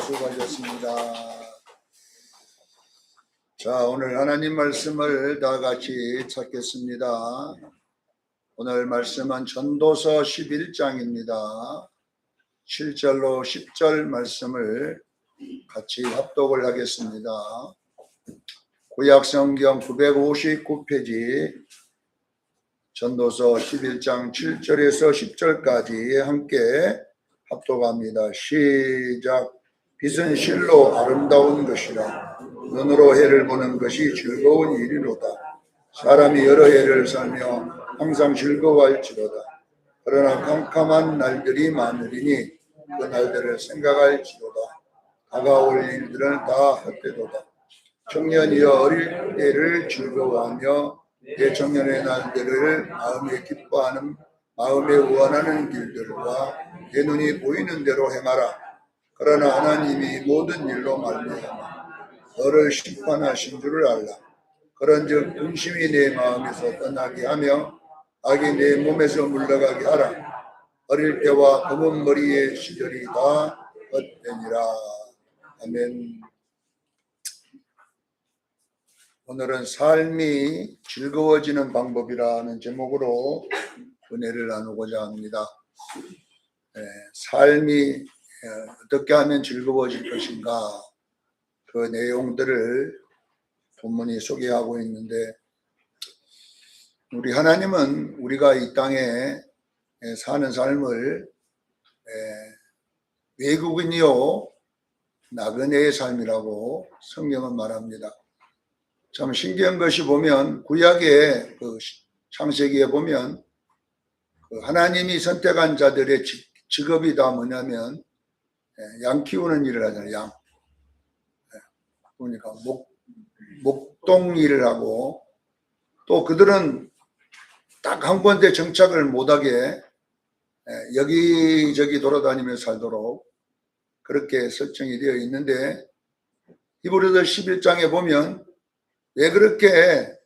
수고하셨습니다. 자, 오늘 하나님 말씀을 다 같이 찾겠습니다. 오늘 말씀은 전도서 11장입니다. 7절로 10절 말씀을 같이 합독을 하겠습니다. 구약성경 959페이지 전도서 11장 7절에서 10절까지 함께 합독합니다. 시작. 빛은 실로 아름다운 것이라 눈으로 해를 보는 것이 즐거운 일이로다. 사람이 여러 해를 살며 항상 즐거워할지로다. 그러나 캄캄한 날들이 많으리니 그 날들을 생각할지로다. 다가올 일들은 다 헛되도다. 청년이여 어릴 때를 즐거워하며 내 청년의 날들을 마음에 기뻐하는 마음에 원하는 길들과 내 눈이 보이는 대로 행하라. 그러나 하나님이 모든 일로 말미암아 너를 심판하신 줄을 알라. 그런즉 근심이 내 마음에서 떠나게 하며 악이 내 몸에서 물러가게 하라. 어릴 때와 검은 머리의 시절이 다 헛되니라. 아멘. 오늘은 삶이 즐거워지는 방법이라는 제목으로 은혜를 나누고자 합니다. 삶이 어떻게 하면 즐거워질 것인가, 그 내용들을 본문이 소개하고 있는데, 우리 하나님은 우리가 이 땅에 사는 삶을 외국인이요 나그네의 삶이라고 성경은 말합니다. 참 신기한 것이 보면 구약의 그 창세기에 보면 그 하나님이 선택한 자들의 직업이 다 뭐냐면 양 키우는 일을 하잖아요. 양. 그러니까 목동 일을 하고, 또 그들은 딱 한 군데 정착을 못하게 여기저기 돌아다니며 살도록 그렇게 설정이 되어 있는데, 히브리서 11장에 보면 왜 그렇게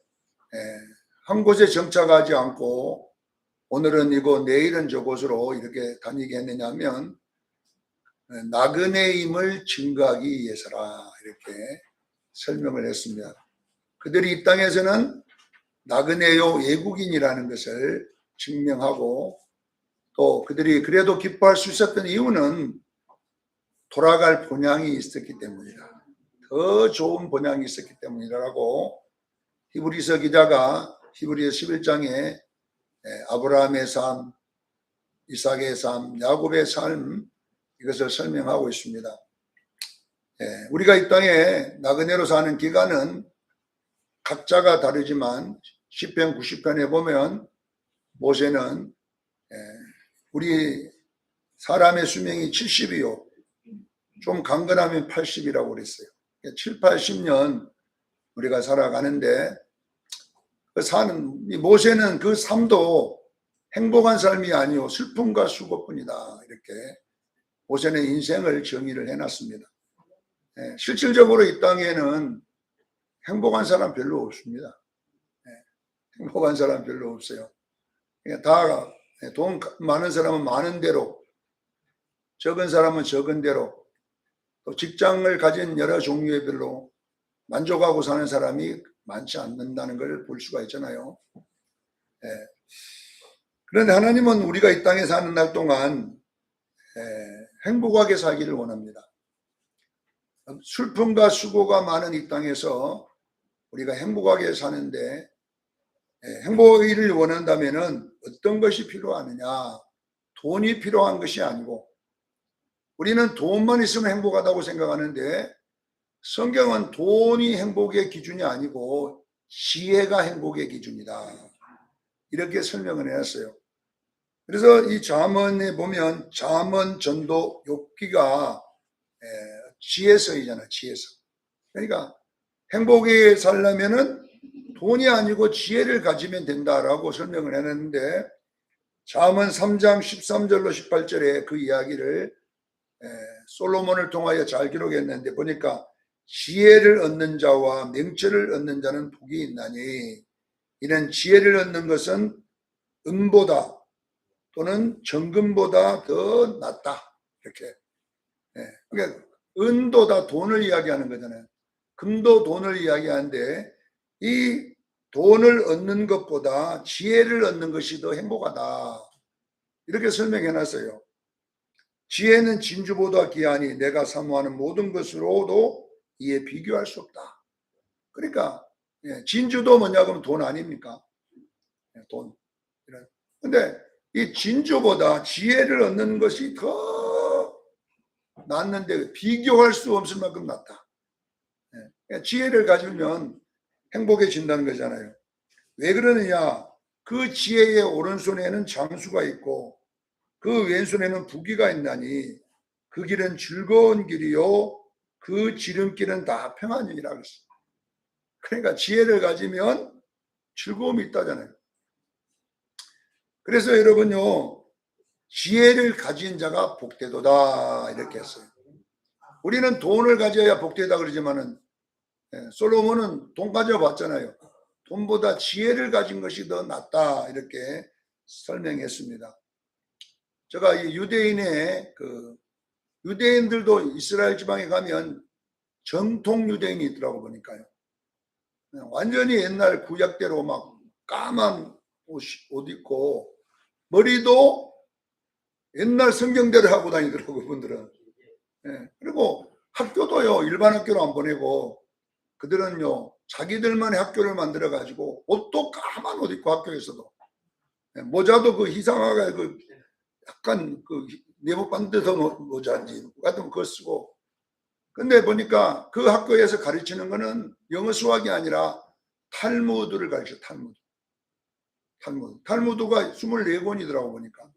한 곳에 정착하지 않고 오늘은 이곳 내일은 저곳으로 이렇게 다니게 했느냐면 나그네임을 증거하기 위해서라, 이렇게 설명을 했습니다. 그들이 이 땅에서는 나그네요 외국인이라는 것을 증명하고, 또 그들이 그래도 기뻐할 수 있었던 이유는 돌아갈 본향이 있었기 때문이다. 더 좋은 본향이 있었기 때문이라고 히브리서 기자가 히브리서 11장에 아브라함의 삶, 이삭의 삶, 야곱의 삶, 이것을 설명하고 있습니다. 우리가 이 땅에 나그네로 사는 기간은 각자가 다르지만 시편 90편에 보면 모세는 우리 사람의 수명이 70이요 좀 강건하면 80이라고 그랬어요. 7, 80년 우리가 살아가는데, 모세는 그 삶도 행복한 삶이 아니오 슬픔과 수고뿐이다, 이렇게 모세는 인생을 정의를 해놨습니다. 실질적으로 이 땅에는 행복한 사람 별로 없습니다. 행복한 사람 별로 없어요. 다 돈 많은 사람은 많은 대로, 적은 사람은 적은 대로, 또 직장을 가진 여러 종류의 별로 만족하고 사는 사람이 많지 않는다는 걸 볼 수가 있잖아요. 그런데 하나님은 우리가 이 땅에 사는 날 동안 행복하게 살기를 원합니다. 슬픔과 수고가 많은 이 땅에서 우리가 행복하게 사는데, 행복하기를 원한다면 어떤 것이 필요하느냐? 돈이 필요한 것이 아니고, 우리는 돈만 있으면 행복하다고 생각하는데 성경은 돈이 행복의 기준이 아니고 지혜가 행복의 기준이다, 이렇게 설명을 해놨어요. 그래서 이 잠언에 보면 잠언, 전도, 욥기가 지혜서이잖아요. 지혜서. 그러니까 행복하게 살려면은 돈이 아니고 지혜를 가지면 된다라고 설명을 해놨는데, 잠언 3장 13절로 18절에 그 이야기를 솔로몬을 통하여 잘 기록했는데, 보니까 지혜를 얻는 자와 명철을 얻는 자는 복이 있나니 이는 지혜를 얻는 것은 은보다 또는 정금보다 더 낫다, 이렇게. 그러니까 은도 다 돈을 이야기하는 거잖아요. 금도 돈을 이야기하는데 이 돈을 얻는 것보다 지혜를 얻는 것이 더 행복하다. 이렇게 설명해 놨어요. 지혜는 진주보다 귀하니 내가 사모하는 모든 것으로도 이에 비교할 수 없다. 그러니까 진주도 뭐냐면 돈 아닙니까? 돈. 근데 이 진주보다 지혜를 얻는 것이 더 낫는데 비교할 수 없을 만큼 낫다. 지혜를 가지면 행복해진다는 거잖아요. 왜 그러느냐? 그 지혜의 오른손에는 장수가 있고 그 왼손에는 부귀가 있나니 그 길은 즐거운 길이요 그 지름길은 다 평안이라 그랬어요. 그러니까 지혜를 가지면 즐거움이 있다잖아요. 그래서 여러분요, 지혜를 가진 자가 복되도다 이렇게 했어요. 우리는 돈을 가져야 복되다 그러지만은 솔로몬은 돈 가져봤잖아요. 돈보다 지혜를 가진 것이 더 낫다 이렇게 설명했습니다. 제가 이 유대인의 유대인들도 이스라엘 지방에 가면 정통 유대인이 있더라고 보니까요. 완전히 옛날 구약대로 막 까만 옷 입고 머리도 옛날 성경대로 하고 다니더라고 그분들은. 그리고 학교도요 일반 학교로 안 보내고 그들은요 자기들만의 학교를 만들어 가지고 옷도 까만 옷 입고 학교에서도 모자도 그 희상화가 약간 네모 반듯한 모자인지 같은 그거 쓰고. 근데 보니까 그 학교에서 가르치는 거는 영어 수학이 아니라 탈무드를 가르쳐. 탈무드가 24권이더라고 보니까.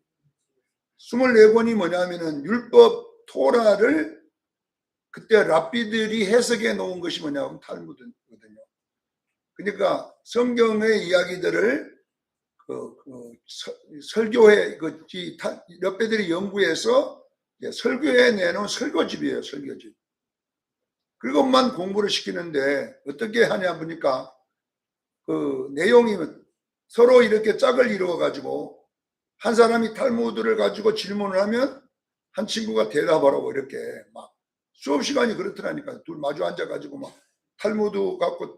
24권이 뭐냐면은 율법 토라를 그때 랍비들이 해석해 놓은 것이 뭐냐면 탈무드거든요. 그러니까 성경의 이야기들을 설교회 랍비들이 연구해서 설교해 내놓은 설교집이에요. 설교집. 그것만 공부를 시키는데 어떻게 하냐 보니까 그 내용이 서로 이렇게 짝을 이루어 가지고 한 사람이 탈무드를 가지고 질문을 하면 한 친구가 대답하라고 이렇게 막 수업 시간이 그렇더라니까. 둘 마주 앉아 가지고 막 탈무드 갖고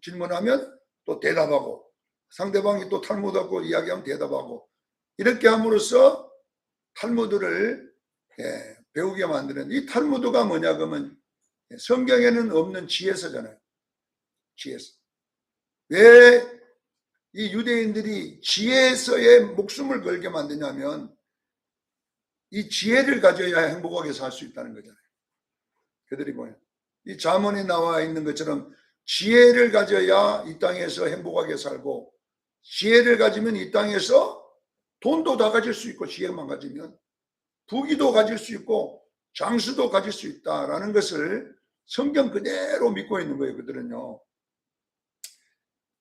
질문하면 또 대답하고 상대방이 또 탈무드 갖고 이야기하면 대답하고 이렇게 함으로써 탈무드를 배우게 만드는. 이 탈무드가 뭐냐 그러면 성경에는 없는 지혜서잖아요. 지혜서. 왜 이 유대인들이 지혜서에 목숨을 걸게 만드냐면 이 지혜를 가져야 행복하게 살 수 있다는 거잖아요. 그들이 뭐예요? 이 잠언에 나와 있는 것처럼 지혜를 가져야 이 땅에서 행복하게 살고 지혜를 가지면 이 땅에서 돈도 다 가질 수 있고 지혜만 가지면 부귀도 가질 수 있고 장수도 가질 수 있다라는 것을 성경 그대로 믿고 있는 거예요. 그들은요.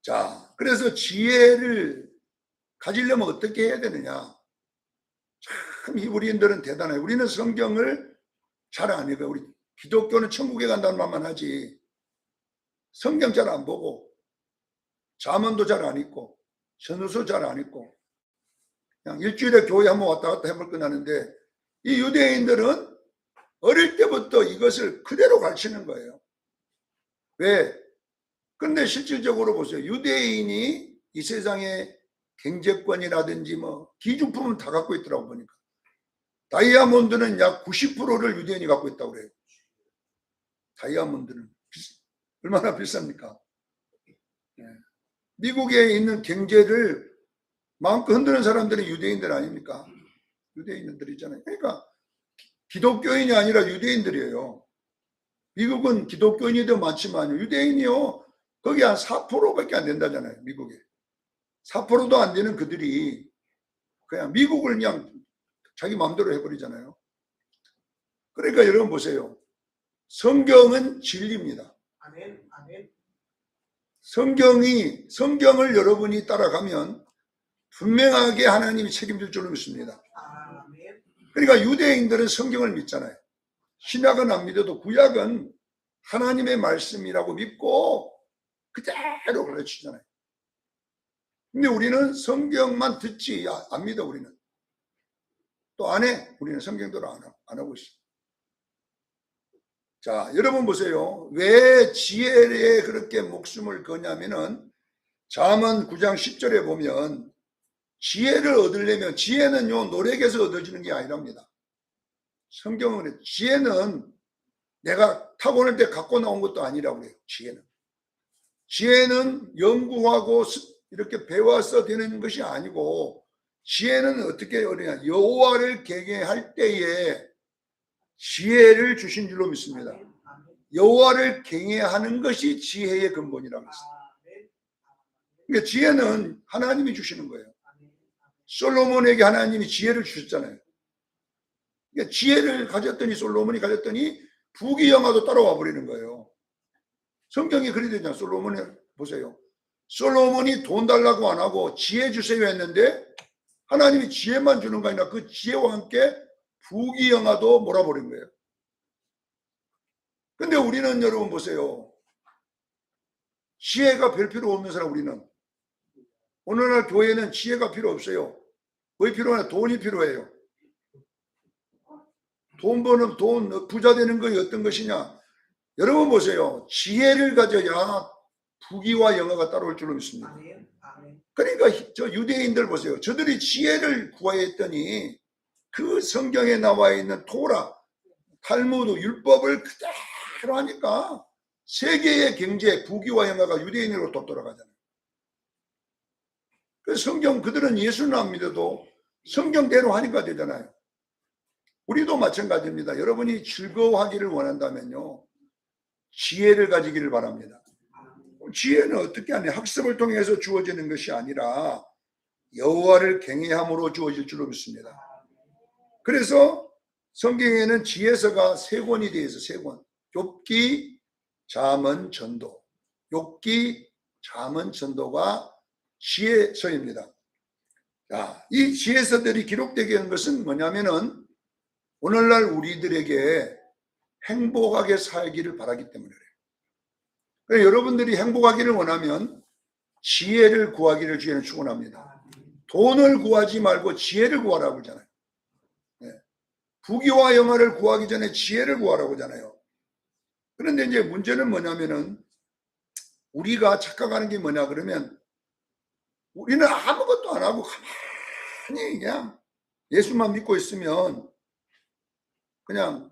자, 그래서 지혜를 가지려면 어떻게 해야 되느냐? 참 히브리인들은 대단해요. 우리는 성경을 잘 안 읽어요. 우리 기독교는 천국에 간다는 말만 하지 성경 잘 안 보고 잠언도 잘 안 읽고 전후서 잘 안 읽고 그냥 일주일에 교회 한번 왔다 갔다 해볼 끝나는데 이 유대인들은 어릴 때부터 이것을 그대로 가르치는 거예요. 왜? 근데 실질적으로 보세요. 유대인이 이 세상에 경제권이라든지 뭐 기준품은 다 갖고 있더라고 보니까. 다이아몬드는 약 90%를 유대인이 갖고 있다고 그래요. 다이아몬드는 얼마나 비쌉니까? 미국에 있는 경제를 마음껏 흔드는 사람들은 유대인들 아닙니까? 유대인들이잖아요. 그러니까 기독교인이 아니라 유대인들이에요. 미국은 기독교인이 더 많지만 유대인이요. 거기 한 4%밖에 안 된다잖아요. 미국에. 4%도 안 되는 그들이 그냥 미국을 그냥 자기 마음대로 해버리잖아요. 그러니까 여러분 보세요. 성경은 진리입니다. 성경을 여러분이 따라가면 분명하게 하나님이 책임질 줄로 믿습니다. 그러니까 유대인들은 성경을 믿잖아요. 신약은 안 믿어도 구약은 하나님의 말씀이라고 믿고 그대로 가르치잖아요. 근데 우리는 성경만 듣지 안 믿어. 우리는 또 안 해. 우리는 성경대로 안 하고 있어. 자, 여러분 보세요. 왜 지혜에 그렇게 목숨을 거냐면은 잠언 9장 10절에 보면 지혜를 얻으려면 지혜는요 노력에서 얻어지는 게 아니랍니다. 성경은 지혜는 내가 타고날 때 갖고 나온 것도 아니라고 해요. 지혜는 연구하고 이렇게 배워서 되는 것이 아니고 지혜는 어떻게 어느냐 여호와를 경외할 때에 지혜를 주신 줄로 믿습니다. 여호와를 경외하는 것이 지혜의 근본이라고 했어요. 그러니까 지혜는 하나님이 주시는 거예요. 솔로몬에게 하나님이 지혜를 주셨잖아요. 그러니까 지혜를 가졌더니 솔로몬이 가졌더니 부귀영화도 따라와 버리는 거예요. 성경이 그리 되잖아요. 솔로몬이 보세요. 솔로몬이 돈 달라고 안 하고 지혜 주세요 했는데 하나님이 지혜만 주는 거 아니라 그 지혜와 함께 부귀영화도 몰아버린 거예요. 근데 우리는 여러분 보세요. 지혜가 별 필요 없는 사람 우리는. 오늘날 교회는 지혜가 필요 없어요. 왜 필요하냐? 돈이 필요해요. 돈 버는 돈 부자 되는 것이 어떤 것이냐? 여러분 보세요. 지혜를 가져야 부귀와 영화가 따라올 줄로 믿습니다. 그러니까 저 유대인들 보세요. 저들이 지혜를 구하였더니 그 성경에 나와 있는 토라, 탈무드, 율법을 그대로 하니까 세계의 경제, 부귀와 영화가 유대인으로 또 돌아가잖아요. 그래서 성경 그들은 예수는 안 믿어도 성경대로 하니까 되잖아요. 우리도 마찬가지입니다. 여러분이 즐거워하기를 원한다면요. 지혜를 가지기를 바랍니다. 지혜는 어떻게 하냐? 학습을 통해서 주어지는 것이 아니라 여호와를 경외함으로 주어질 줄로 믿습니다. 그래서 성경에는 지혜서가 3권이 되어 있어요. 3권. 욥기, 잠언, 전도. 욥기, 잠언, 전도가 지혜서입니다. 자, 이 지혜서들이 기록되게 한 것은 뭐냐면은 오늘날 우리들에게 행복하게 살기를 바라기 때문에 그래요. 그래서 여러분들이 행복하기를 원하면 지혜를 구하기를 주에는 축원합니다. 돈을 구하지 말고 지혜를 구하라고 하잖아요. 네. 부귀와 영화를 구하기 전에 지혜를 구하라고 하잖아요. 그런데 이제 문제는 뭐냐면은 우리가 착각하는 게 뭐냐 그러면 우리는 아무것도 안 하고 가만히 그냥 예수만 믿고 있으면 그냥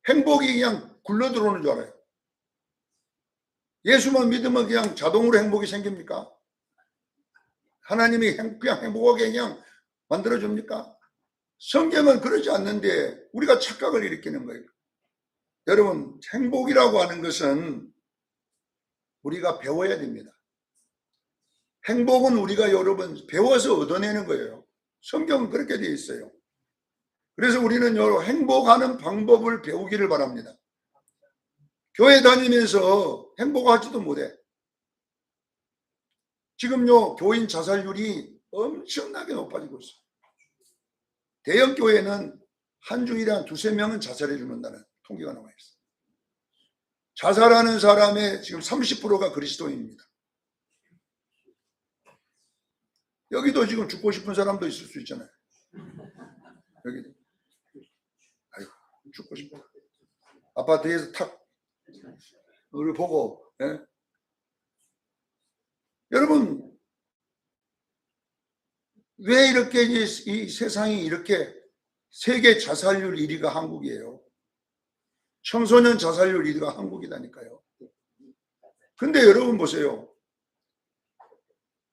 행복이 그냥 굴러 들어오는 줄 알아요. 예수만 믿으면 그냥 자동으로 행복이 생깁니까? 하나님이 그냥 행복하게 그냥 만들어줍니까? 성경은 그러지 않는데 우리가 착각을 일으키는 거예요. 여러분, 행복이라고 하는 것은 우리가 배워야 됩니다. 행복은 우리가 여러분 배워서 얻어내는 거예요. 성경은 그렇게 되어 있어요. 그래서 우리는 여러 행복하는 방법을 배우기를 바랍니다. 교회 다니면서 행복하지도 못해. 지금요 교인 자살률이 엄청나게 높아지고 있어요. 대형 교회는 한 주일에 한 2~3명은 자살해 죽는다는 통계가 나와 있어요. 자살하는 사람의 지금 30%가 그리스도인입니다. 여기도 지금 죽고 싶은 사람도 있을 수 있잖아요. 여기도. 아이고, 죽고 싶어. 아파트에서 탁 우리 보고. 예? 여러분, 왜 이렇게 이 세상이 이렇게 세계 자살률 1위가 한국이에요. 청소년 자살률 1위가 한국이다니까요. 근데 여러분 보세요.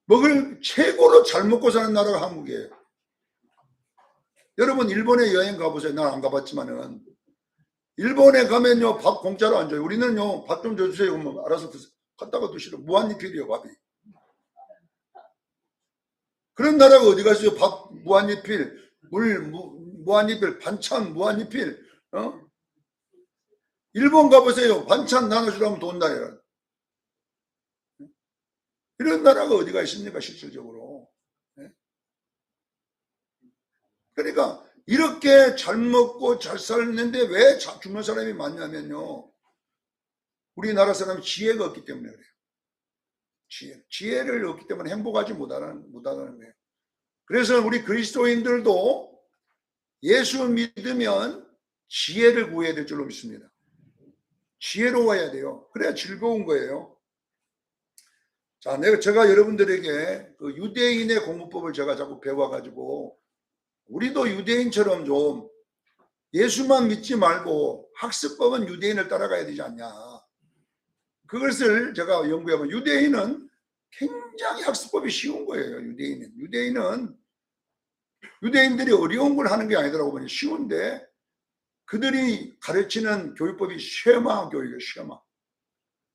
먹을 최고로 잘 먹고 사는 나라가 한국이에요. 여러분 일본에 여행 가보세요. 난 안 가봤지만은 일본에 가면요 밥 공짜로 안 줘요. 우리는요 밥 좀 줘주세요. 그러면 알아서 갖다가 드시러 무한리필이에요 밥이. 그런 나라가 어디 가세요? 밥 무한리필, 물 무한리필, 반찬 무한리필. 일본 가보세요. 반찬 나눠주라면 돈 나요. 이런 나라가 어디가 있습니까 실질적으로. 그러니까 이렇게 잘 먹고 잘 살는데 왜 죽는 사람이 많냐면요. 우리나라 사람이 지혜가 없기 때문에 그래요. 지혜를 얻기 때문에 행복하지 못하는 거예요. 그래서 우리 그리스도인들도 예수 믿으면 지혜를 구해야 될 줄로 믿습니다. 지혜로워야 돼요. 그래야 즐거운 거예요. 자, 제가 여러분들에게 그 유대인의 공부법을 제가 자꾸 배워가지고 우리도 유대인처럼 좀 예수만 믿지 말고 학습법은 유대인을 따라가야 되지 않냐. 그것을 제가 연구해보면 유대인은 굉장히 학습법이 쉬운 거예요. 유대인들이 어려운 걸 하는 게 아니더라고 보니 쉬운데 그들이 가르치는 교육법이 쉐마 교육이에요. 쉐마.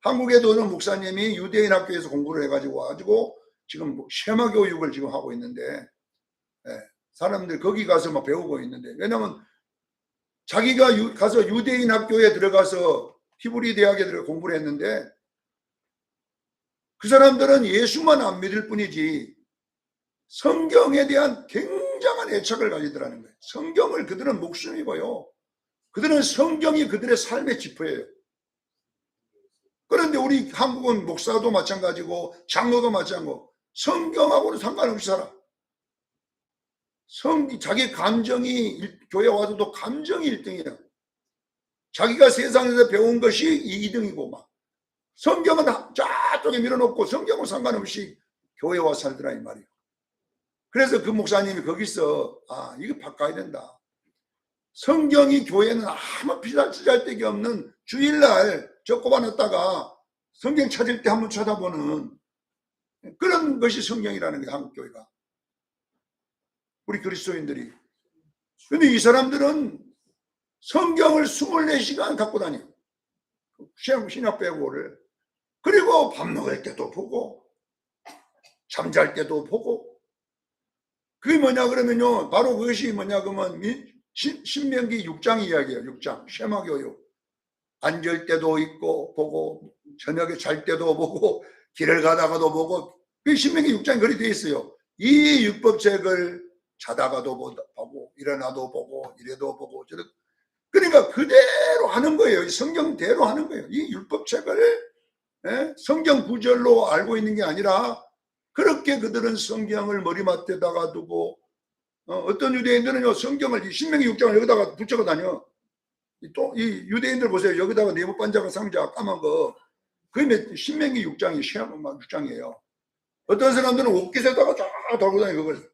한국에도 어느 목사님이 유대인 학교에서 공부를 해가지고 와가지고 지금 쉐마 교육을 지금 하고 있는데 사람들 거기 가서 막 배우고 있는데 왜냐하면 자기가 가서 유대인 학교에 들어가서 히브리 대학에 들어가 공부를 했는데 그 사람들은 예수만 안 믿을 뿐이지 성경에 대한 굉장한 애착을 가지더라는 거예요. 성경을 그들은 목숨이 봐요. 그들은 성경이 그들의 삶의 지표예요. 그런데 우리 한국은 목사도 마찬가지고 장로도 마찬가지고 성경하고는 상관없이 살아. 자기 감정이 교회 와서도 감정이 1등이에요. 자기가 세상에서 배운 것이 2등이고 막 성경은 저쪽에 밀어놓고 성경은 상관없이 교회 와서 살더라 이 말이에요. 그래서 그 목사님이 거기서 이거 바꿔야 된다. 성경이 교회는 아무 피살지잘데기 없는 주일날 저 꼽아놨다가 성경 찾을 때 한번 찾아보는 그런 것이 성경이라는 게 한국교회가. 우리 그리스도인들이. 근데 이 사람들은 성경을 24시간 갖고 다녀. 신약 배우고를. 그리고 밥 먹을 때도 보고 잠잘 때도 보고. 그게 뭐냐 그러면요. 바로 그것이 뭐냐 그러면 신명기 6장 이야기예요. 6장. 쉐마 교육. 앉을 때도 있고 보고 저녁에 잘 때도 보고 길을 가다가도 보고 그 신명기 6장에 그리 되어 있어요. 이 율법책을 자다가도 보고 일어나도 보고 이래도 보고 저래도 그러니까 그대로 하는 거예요. 성경대로 하는 거예요. 이 율법책을 성경 구절로 알고 있는 게 아니라 그렇게 그들은 성경을 머리맡에다가 두고 어떤 유대인들은요 성경을 신명기 6장을 여기다가 붙여고 다녀. 또 이 유대인들 보세요. 여기다가 네모 반자가 상자 까만 거 그게 신명기 6장이 시험만 6장이에요. 어떤 사람들은 옷깃에다가 쫙 달고 다니고 그걸.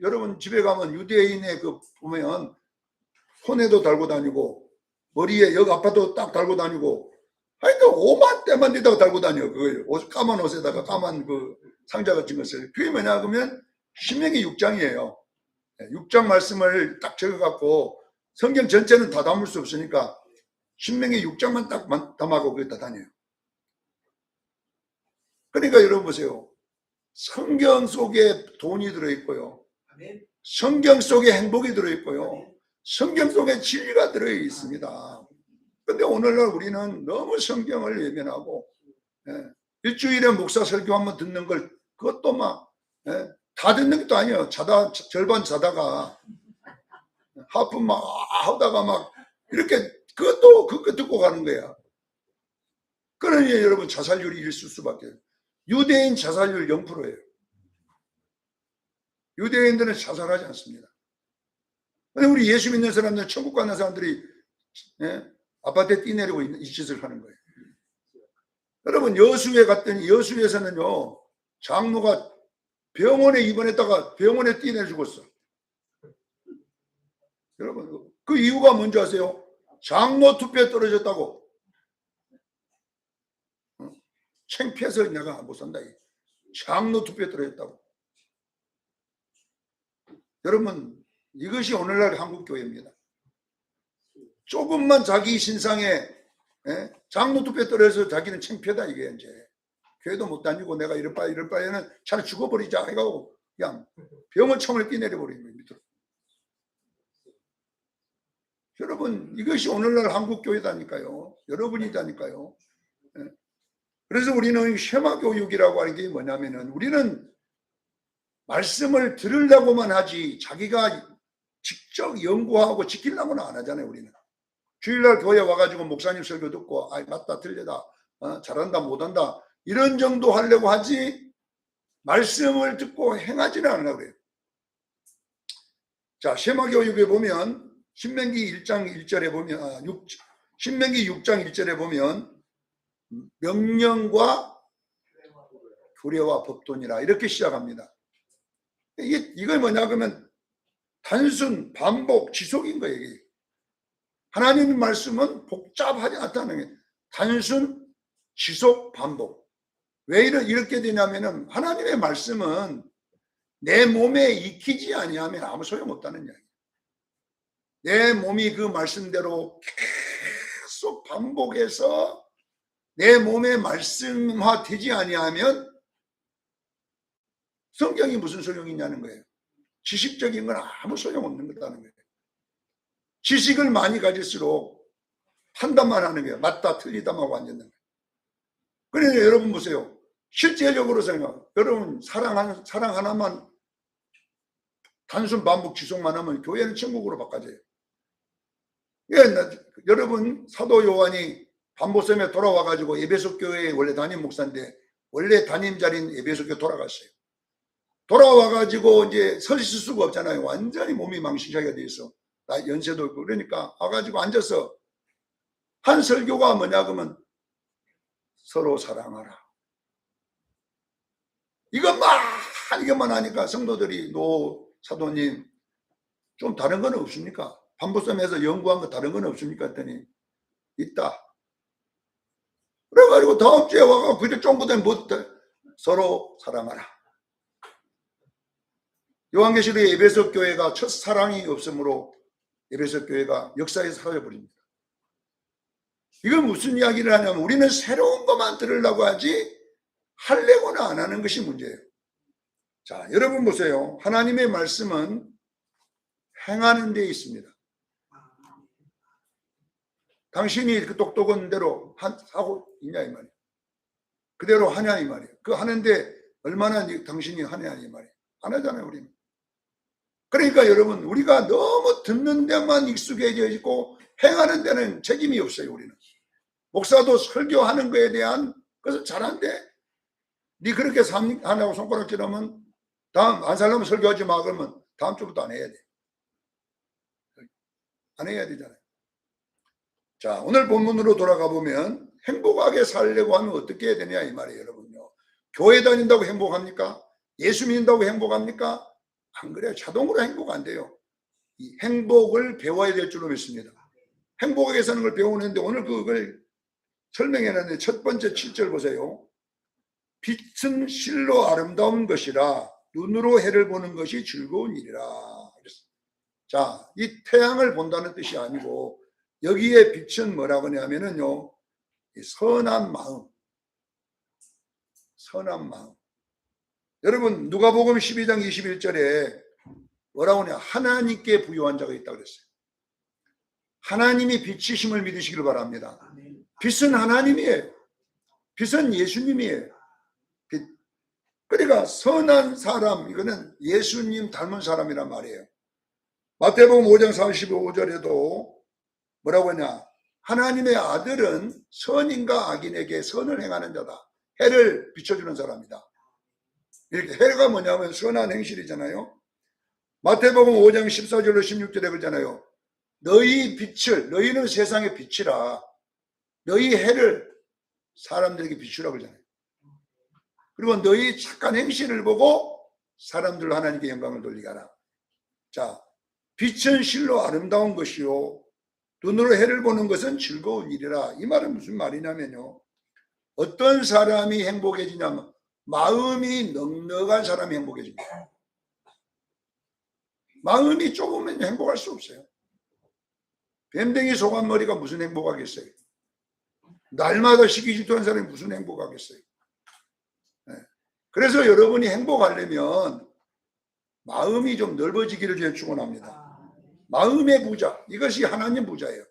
여러분 집에 가면 유대인의 그 보면 손에도 달고 다니고 머리에 여기 아파도 딱 달고 다니고 하여튼 오만 때만 데다가 달고 다녀. 그 까만 옷에다가 까만 그 상자 같은 것을. 그게 뭐냐 그러면 신명기 6장이에요. 6장 말씀을 딱 적어갖고 성경 전체는 다 담을 수 없으니까 신명기 6장만 딱 담아고 거기다 다녀요. 그러니까 여러분 보세요. 성경 속에 돈이 들어있고요. 성경 속에 행복이 들어있고요. 성경 속에 진리가 들어있습니다. 근데 오늘날 우리는 너무 성경을 외면하고 일주일에 목사 설교 한번 듣는 걸 그것도 막 다 듣는 것도 아니에요. 절반 자다가 하프 막 하다가 막 이렇게 그거 듣고 가는 거야. 그러니 여러분 자살률이 있을 수밖에 없어요. 유대인 자살률 0%예요. 유대인들은 자살하지 않습니다. 근데 우리 예수 믿는 사람들, 천국 가는 사람들이 아파트에 뛰내리고 이 짓을 하는 거예요. 여러분 여수에 갔더니 여수에서는요 장로가 병원에 입원했다가 병원에 뛰내려 죽었어. 여러분 그 이유가 뭔지 아세요? 장로 투표에 떨어졌다고. 창피해서 내가 못 산다. 장로 투표에 떨어졌다고. 여러분 이것이 오늘날 한국교회입니다. 조금만 자기 신상에 장로 투표에 떨어져서 자기는 창피하다 이게 이제. 교회도 못 다니고 내가 이럴 바에는 차라리 죽어버리자 해가지고 그냥 병원 창문에 뛰내려버리는 거예요. 밑으로. 여러분 이것이 오늘날 한국교회다니까요. 여러분이다니까요. 그래서 우리는 쉐마 교육이라고 하는 게 뭐냐면은 우리는 말씀을 들으려고만 하지 자기가 직접 연구하고 지키려고는 안 하잖아요. 우리는 주일날 교회 와가지고 목사님 설교 듣고 맞다 틀리다 잘한다 못한다 이런 정도 하려고 하지 말씀을 듣고 행하지는 않으려고 그래요. 자 쉐마 교육에 보면 신명기 1장 1절에 보면 신명기 6장 1절에 보면 명령과 규례와 법도니라 이렇게 시작합니다. 이걸 뭐냐 그러면 단순 반복 지속인 거예요. 이게. 하나님의 말씀은 복잡하지 않다는 게 단순 지속 반복. 왜 이렇게 되냐면은 하나님의 말씀은 내 몸에 익히지 아니하면 아무 소용없다는 이야기. 내 몸이 그 말씀대로 계속 반복해서 내 몸에 말씀화 되지 아니하면 성경이 무슨 소용이 있냐는 거예요. 지식적인 건 아무 소용없는 거다는 거예요. 지식을 많이 가질수록 판단만 하는 거예요. 맞다 틀리다만 완전한 거예요. 그러니까 여러분 보세요. 실제적으로 생각, 여러분 사랑 하나만 단순 반복 지속만 하면 교회는 천국으로 바꿔져요. 예, 여러분 사도 요한이 반보섬에 돌아와가지고 에베소 교회에 원래 담임 목사인데 원래 담임 자리인 에베소 교회 돌아갔어요. 돌아와가지고 이제 서 있을 수가 없잖아요. 완전히 몸이 망신하게 돼 있어. 나 연세도 있고 그러니까 와가지고 앉아서 한 설교가 뭐냐 그러면 서로 사랑하라. 이것만 하니까 성도들이 노 사도님 좀 다른 건 없습니까? 반보섬에서 연구한 거 다른 건 없습니까? 했더니 있다. 그래가지고 다음 주에 와가 그때 쫑부터 뭐 서로 사랑하라. 요한계시록의 에베소 교회가 첫 사랑이 없으므로 에베소 교회가 역사에서 사라져버립니다. 이건 무슨 이야기를 하냐면 우리는 새로운 것만 들으려고 하지 하려고는 안 하는 것이 문제예요. 자, 여러분 보세요. 하나님의 말씀은 행하는 데 있습니다. 당신이 그 똑똑한 대로 하고 있냐 이 말이에요. 그대로 하냐 이 말이에요. 그 하는데 얼마나 당신이 하냐 이 말이에요. 안 하잖아요 우리는. 그러니까 여러분 우리가 너무 듣는 데만 익숙해져 있고 행하는 데는 책임이 없어요. 우리는 목사도 설교하는 거에 대한 것을 잘한데 니 그렇게 하냐고 손가락질하면 다음 안 살려면 설교하지 마 그러면 다음 주부터 안 해야 돼. 안 해야 되잖아요. 자, 오늘 본문으로 돌아가 보면 행복하게 살려고 하면 어떻게 해야 되냐 이 말이에요. 여러분요. 교회 다닌다고 행복합니까? 예수 믿는다고 행복합니까? 안 그래요. 자동으로 행복 안 돼요. 이 행복을 배워야 될 줄로 믿습니다. 행복하게 사는 걸 배우는데 오늘 그걸 설명해놨는데 첫 번째 7절 보세요. 빛은 실로 아름다운 것이라 눈으로 해를 보는 것이 즐거운 일이라. 자, 이 태양을 본다는 뜻이 아니고 여기에 빛은 뭐라고 하냐면은요, 선한 마음. 선한 마음. 여러분, 누가복음 12장 21절에 뭐라고 하냐? 하나님께 부요한 자가 있다고 그랬어요. 하나님이 빛이심을 믿으시길 바랍니다. 빛은 하나님이에요. 빛은 예수님이에요. 빛. 그러니까 선한 사람, 이거는 예수님 닮은 사람이란 말이에요. 마태복음 5장 45절에도 뭐라고 하냐? 하나님의 아들은 선인과 악인에게 선을 행하는 자다. 해를 비춰주는 사람이다. 이렇게 해가 뭐냐면 선한 행실이잖아요. 마태복음 5장 14절로 16절에 그러잖아요. 너희 빛을, 너희는 세상의 빛이라 너희 해를 사람들에게 비추라 그러잖아요. 그리고 너희 착한 행실을 보고 사람들로 하나님께 영광을 돌리게 하라. 자, 빛은 실로 아름다운 것이요 눈으로 해를 보는 것은 즐거운 일이라. 이 말은 무슨 말이냐면요, 어떤 사람이 행복해지냐면 마음이 넉넉한 사람이 행복해집니다. 마음이 좁으면 행복할 수 없어요. 뱀댕이 소간머리가 무슨 행복하겠어요? 날마다 시기질투하는 사람이 무슨 행복하겠어요? 네. 그래서 여러분이 행복하려면 마음이 좀 넓어지기를 축원합니다. 마음의 부자, 이것이 하나님 부자예요.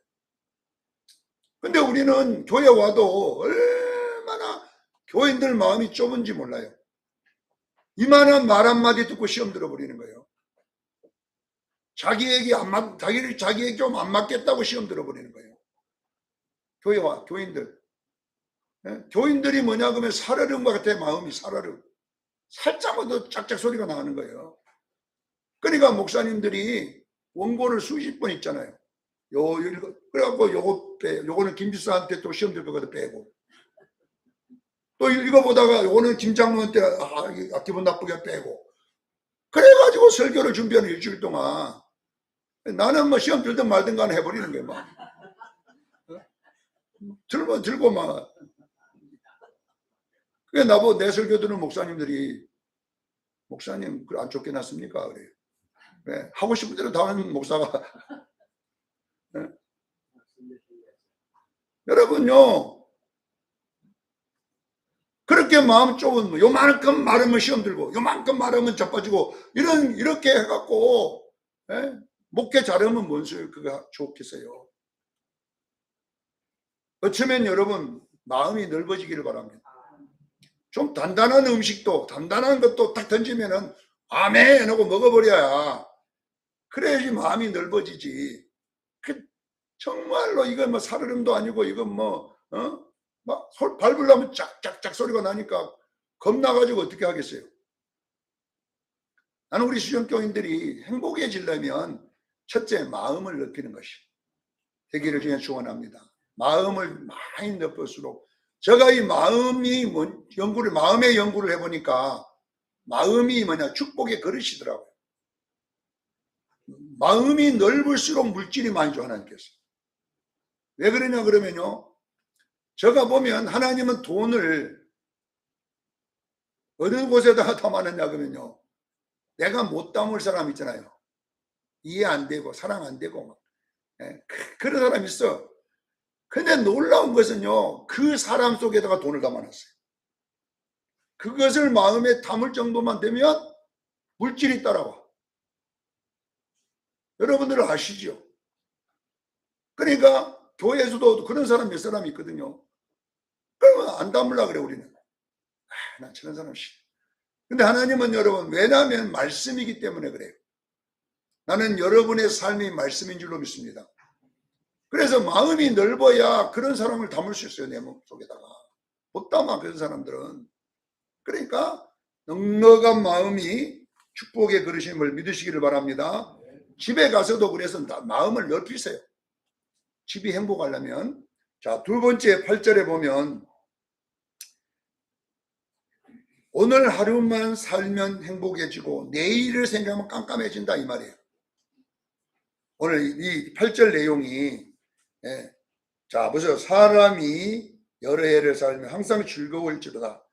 근데 우리는 교회 와도 얼마나 교인들 마음이 좁은지 몰라요. 이만한 말 한마디 듣고 시험 들어버리는 거예요. 자기에게 좀 안 맞겠다고 시험 들어버리는 거예요. 교회와 교인들. 네? 교인들이 뭐냐 그러면 살얼음과 같아. 마음이 살얼음. 살짝만 짝짝 소리가 나는 거예요. 그러니까 목사님들이 원고를 수십 번 읽잖아요. 그래갖고 요거는 김지수한테 또 시험 들 거거든 빼고. 또 읽어보다가 요거는 김장로한테 기분 나쁘게 빼고. 그래가지고 설교를 준비하는 일주일 동안 나는 뭐 시험 들든 말든 간에 해버리는 거야 막. 들고 막. 그게 나보고 내 설교 들은 목사님들이 목사님 안 쫓겨났습니까? 그래요. 네, 하고 싶은 대로 다 하는 목사가. 네. 여러분요, 그렇게 마음 좁은 요만큼 말하면 시험 들고 요만큼 말하면 자빠지고 이렇게 해갖고 네? 목회 잘하면 뭔 소리 그가 좋겠어요. 어쩌면 여러분 마음이 넓어지기를 바랍니다. 좀 단단한 음식도 단단한 것도 딱 던지면은 아멘 하고 먹어버려야 그래야지 마음이 넓어지지. 정말로 이건 뭐 살얼음도 아니고 이건 막 밟으려면 짝짝짝 소리가 나니까 겁나가지고 어떻게 하겠어요. 나는 우리 수련교인들이 행복해지려면 첫째 마음을 넓히는 것이 되기를 주에 축원합니다. 마음을 많이 넓을수록 제가 이 마음의 연구를 해보니까 마음이 축복의 그릇이더라고요. 마음이 넓을수록 물질이 많이 줘 하나님께서. 왜 그러냐 그러면요. 제가 보면 하나님은 돈을 어느 곳에다가 담아놨냐 그러면요. 내가 못 담을 사람 있잖아요. 이해 안 되고 사랑 안 되고 막. 그런 사람 있어. 근데 놀라운 것은요. 그 사람 속에다가 돈을 담아놨어요. 그것을 마음에 담을 정도만 되면 물질이 따라와. 여러분들은 아시죠? 그러니까 교회에서도 그런 사람 몇 사람이 있거든요. 그러면 안 담으려고 그래 우리는. 난 저런 사람 싫어. 근데 하나님은 여러분 왜냐하면 말씀이기 때문에 그래요. 나는 여러분의 삶이 말씀인 줄로 믿습니다. 그래서 마음이 넓어야 그런 사람을 담을 수 있어요. 내 몸 속에다가. 못 담아 그런 사람들은. 그러니까 넉넉한 마음이 축복의 그릇임을 믿으시기를 바랍니다. 집에 가서도 그래서 마음을 넓히세요. 집이 행복하려면. 자, 두 번째 8절에 보면 오늘 하루만 살면 행복해지고 내일을 생각하면 깜깜해진다 이 말이에요. 오늘 이 8절 내용이 자 보세요. 사람이 여러 해를 살면 항상 즐거울지로다.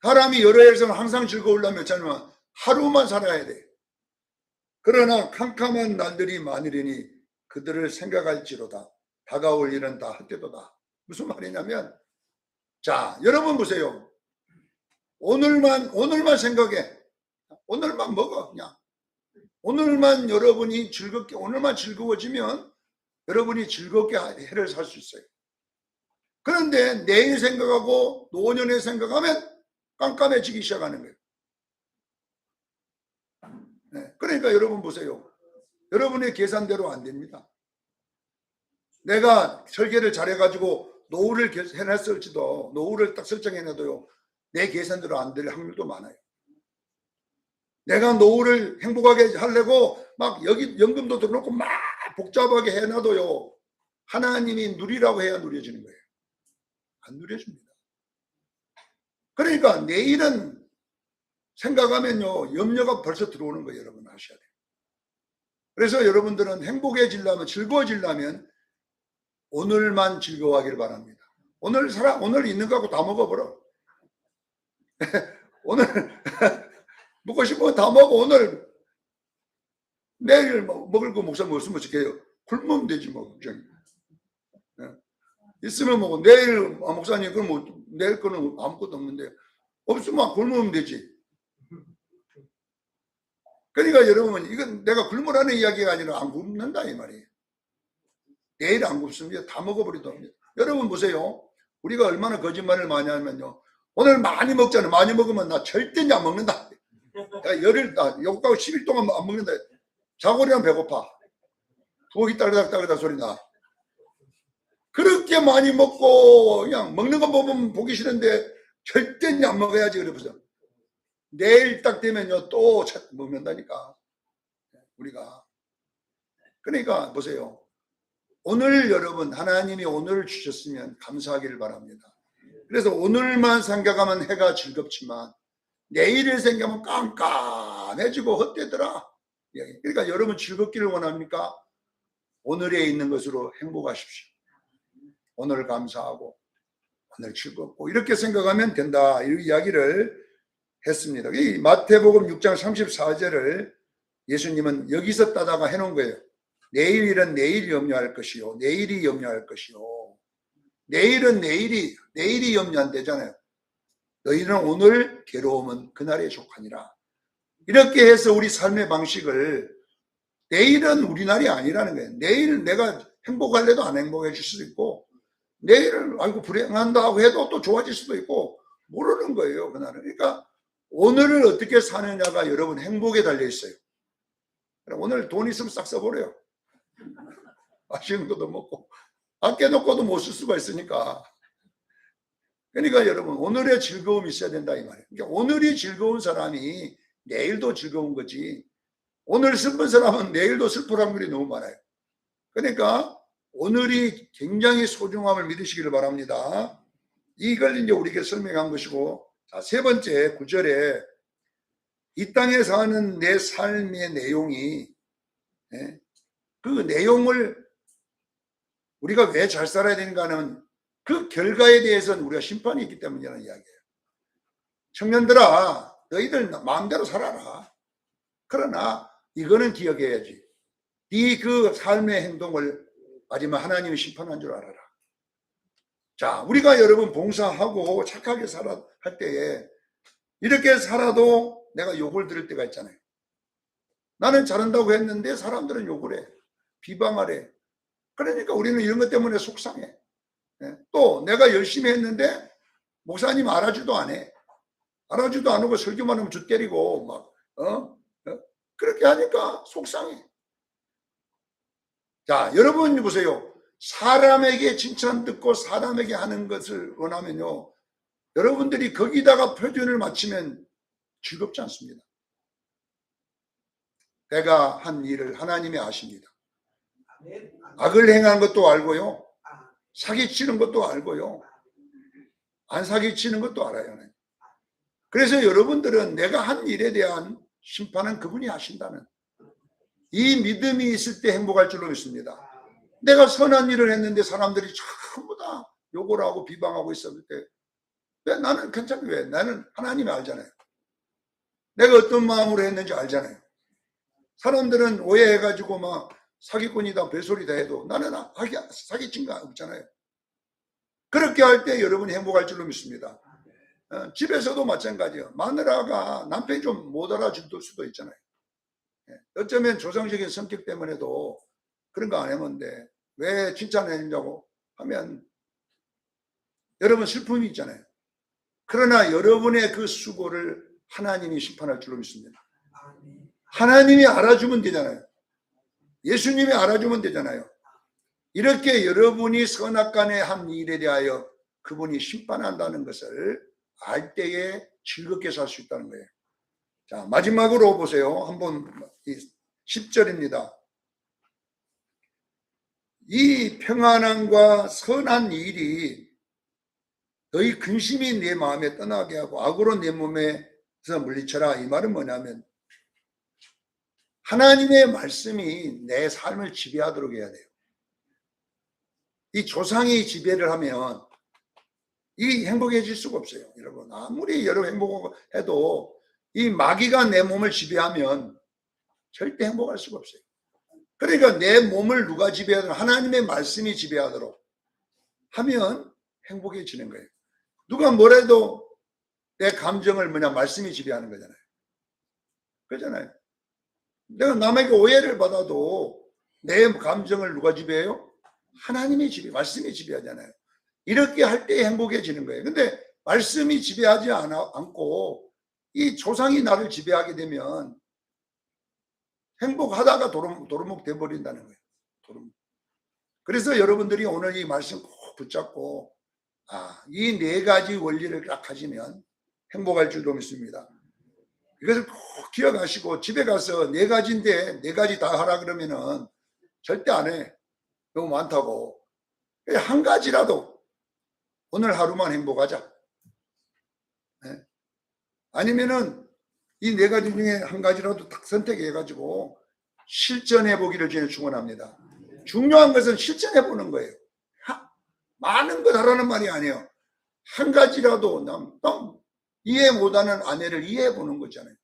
사람이 여러 해를 살면 항상 즐거우려면 저는 하루만 살아야 돼. 그러나 캄캄한 날들이 많으리니 그들을 생각할지로다. 다가올 일은 다 헛되도다. 무슨 말이냐면 자 여러분 보세요. 오늘만 생각해. 오늘만 먹어 그냥. 오늘만 여러분이 즐겁게 오늘만 즐거워지면 여러분이 즐겁게 해를 살 수 있어요. 그런데 내일 생각하고 노년에 생각하면 깜깜해지기 시작하는 거예요. 그러니까 여러분 보세요. 여러분의 계산대로 안 됩니다. 내가 설계를 잘해가지고 노후를 해놨을지도 노후를 딱 설정해놔도요. 내 계산대로 안 될 확률도 많아요. 내가 노후를 행복하게 하려고 막 여기 연금도 들어놓고 막 복잡하게 해놔도요. 하나님이 누리라고 해야 누려지는 거예요. 안 누려집니다. 그러니까 내일은 생각하면요. 염려가 벌써 들어오는 거예요. 여러분 아셔야 돼요. 그래서 여러분들은 행복해지려면 즐거워지려면 오늘만 즐거워하기를 바랍니다. 오늘 있는 거 갖고 다 먹어버려. 오늘 먹고 싶으면 다 먹어. 오늘 내일 먹을 거 목사 없으면 어떡해요? 굶으면 되지 뭐. 있으면 먹고 내일 목사님 그럼 뭐 내일 거는 아무것도 없는데 없으면 굶으면 되지. 그러니까 여러분 이건 내가 굶으라는 이야기가 아니라 안 굶는다 이 말이에요. 내일 안 굶습니다. 다 먹어버리도 합니다. 여러분 보세요. 우리가 얼마나 거짓말을 많이 하면요. 오늘 많이 먹잖아요. 많이 먹으면 나 절대 안 먹는다. 욕하고 10일 동안 안 먹는다. 자고리면 배고파. 부엌이 따그닥따그닥 소리 나. 그렇게 많이 먹고 그냥 먹는 거 보면 보기 싫은데 절대 안 먹어야지. 그래서 내일 딱 되면요 또 먹는다니까 우리가. 그러니까 보세요. 오늘 여러분 하나님이 오늘을 주셨으면 감사하기를 바랍니다. 그래서 오늘만 생각하면 해가 즐겁지만 내일을 생각하면 깜깜해지고 헛되더라. 그러니까 여러분 즐겁기를 원합니까? 오늘에 있는 것으로 행복하십시오. 오늘 감사하고 오늘 즐겁고 이렇게 생각하면 된다. 이 이야기를 했습니다. 이 마태복음 6장 34절을 예수님은 여기서 따다가 해놓은 거예요. 내일 일은 내일 염려할 것이요. 내일이 염려할 것이요. 내일은 내일이 염려 안 되잖아요. 너희는 오늘 괴로움은 그날에 족하니라. 이렇게 해서 우리 삶의 방식을 내일은 우리 날이 아니라는 거예요. 내일 내가 행복할래도 안 행복해질 수도 있고 내일은 아이고 불행한다고 해도 또 좋아질 수도 있고 모르는 거예요. 그날은. 그러니까 오늘을 어떻게 사느냐가 여러분 행복에 달려 있어요. 오늘 돈 있으면 싹 써버려요. 맛있는 것도 먹고 아껴놓고도 못 쓸 수가 있으니까. 그러니까 여러분 오늘의 즐거움이 있어야 된다 이 말이에요. 그러니까 오늘이 즐거운 사람이 내일도 즐거운 거지 오늘 슬픈 사람은 내일도 슬플 확률이 너무 많아요. 그러니까 오늘이 굉장히 소중함을 믿으시기를 바랍니다. 이걸 이제 우리에게 설명한 것이고, 자, 세 번째 9절에 이 땅에 사는 내 삶의 내용이 그 내용을 우리가 왜 잘 살아야 되는가 하는 그 결과에 대해서는 우리가 심판이 있기 때문이라는 이야기예요. 청년들아 너희들 마음대로 살아라. 그러나 이거는 기억해야지. 네 그 삶의 행동을 마지막 하나님이 심판한 줄 알아라. 자, 우리가 여러분 봉사하고 착하게 살아 할 때에 이렇게 살아도 내가 욕을 들을 때가 있잖아요. 나는 잘한다고 했는데 사람들은 욕을 해. 비방하래. 그러니까 우리는 이런 것 때문에 속상해. 또 내가 열심히 했는데 목사님 알아주도 안 해. 알아주도 안 하고 설교만 하면 주 때리고 막 그렇게 하니까 속상해. 자, 여러분 보세요. 사람에게 칭찬 듣고 사람에게 하는 것을 원하면요. 여러분들이 거기다가 표준을 맞추면 즐겁지 않습니다. 내가 한 일을 하나님이 아십니다. 악을 행하는 것도 알고요. 사기치는 것도 알고요. 안 사기치는 것도 알아요. 그래서 여러분들은 내가 한 일에 대한 심판은 그분이 하신다는 이 믿음이 있을 때 행복할 줄로 믿습니다. 내가 선한 일을 했는데 사람들이 전부 다 욕을 하고 비방하고 있었을 때 왜 나는 괜찮게 왜? 나는 하나님이 알잖아요. 내가 어떤 마음으로 했는지 알잖아요. 사람들은 오해해가지고 막 사기꾼이다 별소리다 해도 나는 사기친 거 없잖아요. 그렇게 할 때 여러분이 행복할 줄로 믿습니다. 집에서도 마찬가지예요. 마누라가 남편이 좀 못 알아줄 수도 있잖아요. 어쩌면 조상적인 성격 때문에도 그런 거 안 해본데 왜 칭찬해주냐고 하면 여러분 슬픔이 있잖아요. 그러나 여러분의 그 수고를 하나님이 심판할 줄로 믿습니다. 하나님이 알아주면 되잖아요. 예수님이 알아주면 되잖아요. 이렇게 여러분이 선악간에 한 일에 대하여 그분이 심판한다는 것을 알 때에 즐겁게 살 수 있다는 거예요. 자, 마지막으로 보세요. 한번 10절입니다. 이 평안함과 선한 일이 너희 근심이 내 마음에 떠나게 하고 악으로 내 몸에서 물리쳐라. 이 말은 뭐냐면 하나님의 말씀이 내 삶을 지배하도록 해야 돼요. 이 조상이 지배를 하면 이 행복해질 수가 없어요. 여러분 아무리 여러분 행복해도 이 마귀가 내 몸을 지배하면 절대 행복할 수가 없어요. 그러니까 내 몸을 누가 지배하도록 하나님의 말씀이 지배하도록 하면 행복해지는 거예요. 누가 뭐래도 내 감정을 말씀이 지배하는 거잖아요. 그렇잖아요. 내가 남에게 오해를 받아도 내 감정을 누가 지배해요? 하나님이 말씀이 지배하잖아요. 이렇게 할 때 행복해지는 거예요. 근데 말씀이 지배하지 않고 이 조상이 나를 지배하게 되면 행복하다가 도루묵 돼버린다는 거예요. 도루묵. 그래서 여러분들이 오늘 이 말씀 꼭 붙잡고 이 네 가지 원리를 딱 가지면 행복할 줄로 믿습니다. 이것을 꼭 기억하시고 집에 가서 네 가지인데 네 가지 다 하라 그러면은 절대 안 해. 너무 많다고. 한 가지라도 오늘 하루만 행복하자. 네. 아니면은 이 네 가지 중에 한 가지라도 딱 선택해 가지고 실천해 보기를 저는 축원합니다. 중요한 것은 실천해 보는 거예요. 많은 것 하라는 말이 아니에요. 한 가지라도 이해 못하는 아내를 이해해 보는 거잖아요.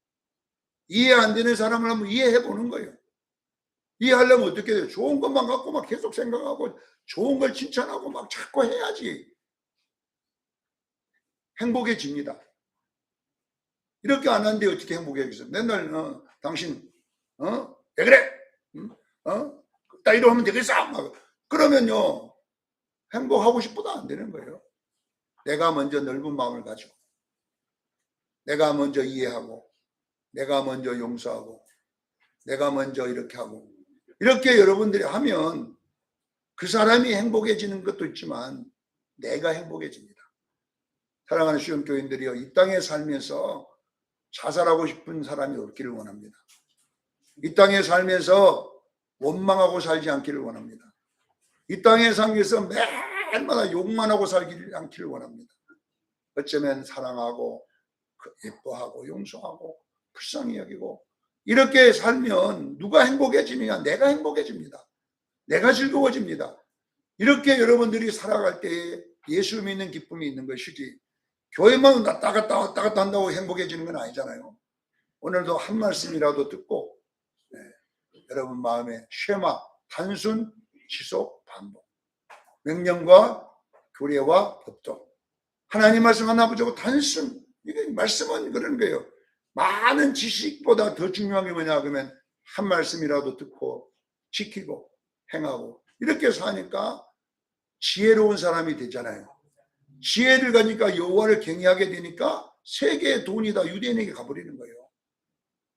이해 안 되는 사람을 한번 이해해 보는 거예요. 이해하려면 어떻게 돼요? 좋은 것만 갖고 막 계속 생각하고 좋은 걸 칭찬하고 막 자꾸 해야지 행복해집니다. 이렇게 안 하는데 어떻게 행복해지겠어요? 맨날 당신 왜 그래? 따위로 하면 되겠어? 막 그러면요 행복하고 싶어도 안 되는 거예요. 내가 먼저 넓은 마음을 가지고 내가 먼저 이해하고 내가 먼저 용서하고 내가 먼저 이렇게 하고 이렇게 여러분들이 하면 그 사람이 행복해지는 것도 있지만 내가 행복해집니다. 사랑하는 수영교인들이요, 이 땅에 살면서 자살하고 싶은 사람이 없기를 원합니다. 이 땅에 살면서 원망하고 살지 않기를 원합니다. 이 땅에 살면서 매일마다 욕만 하고 살지 않기를 원합니다. 어쩌면 사랑하고 예뻐하고 용서하고 불쌍히 여기고 이렇게 살면 누가 행복해지느냐? 내가 행복해집니다. 내가 즐거워집니다. 이렇게 여러분들이 살아갈 때에 예수 믿는 기쁨이 있는 것이지 교회만 왔다 갔다 한다고 행복해지는 건 아니잖아요. 오늘도 한 말씀이라도 듣고 여러분 마음에 쉐마, 단순, 지속, 반복, 명령과 규례와 법도 하나님 말씀 하나 보자고 단순, 이게 말씀은 그런 거예요. 많은 지식보다 더 중요한 게 뭐냐 그러면 한 말씀이라도 듣고 지키고 행하고 이렇게 사니까 지혜로운 사람이 되잖아요. 지혜를 가니까 여호와를 경외하게 되니까 세계의 돈이 다 유대인에게 가버리는 거예요.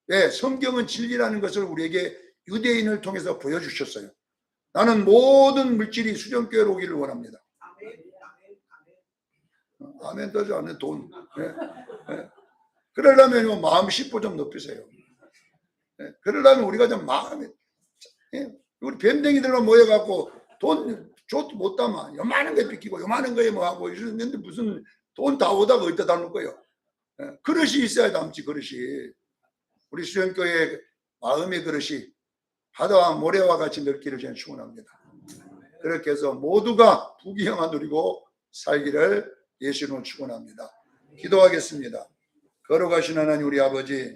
네, 성경은 진리라는 것을 우리에게 유대인을 통해서 보여주셨어요. 나는 모든 물질이 수정교회로 오기를 원합니다. 아멘 떠지 않는 돈. 네. 네. 그러려면 마음 10보 좀 높이세요. 네. 그러려면 우리가 좀 마음에 우리 뱀댕이들만 모여갖고 돈 줘도 못 담아. 요만한 게 뺏기고 요만한 거에 뭐 하고 이러는데 무슨 돈 다 오다가 어디다 담을 거예요. 네. 그릇이 있어야 담지 그릇이. 우리 수영교회 마음의 그릇이 바다와 모래와 같이 넓기를 저는 축원합니다. 그렇게 해서 모두가 부귀영화 누리고 살기를 예수님으로 축원합니다. 기도하겠습니다. 걸어가신 하나님 우리 아버지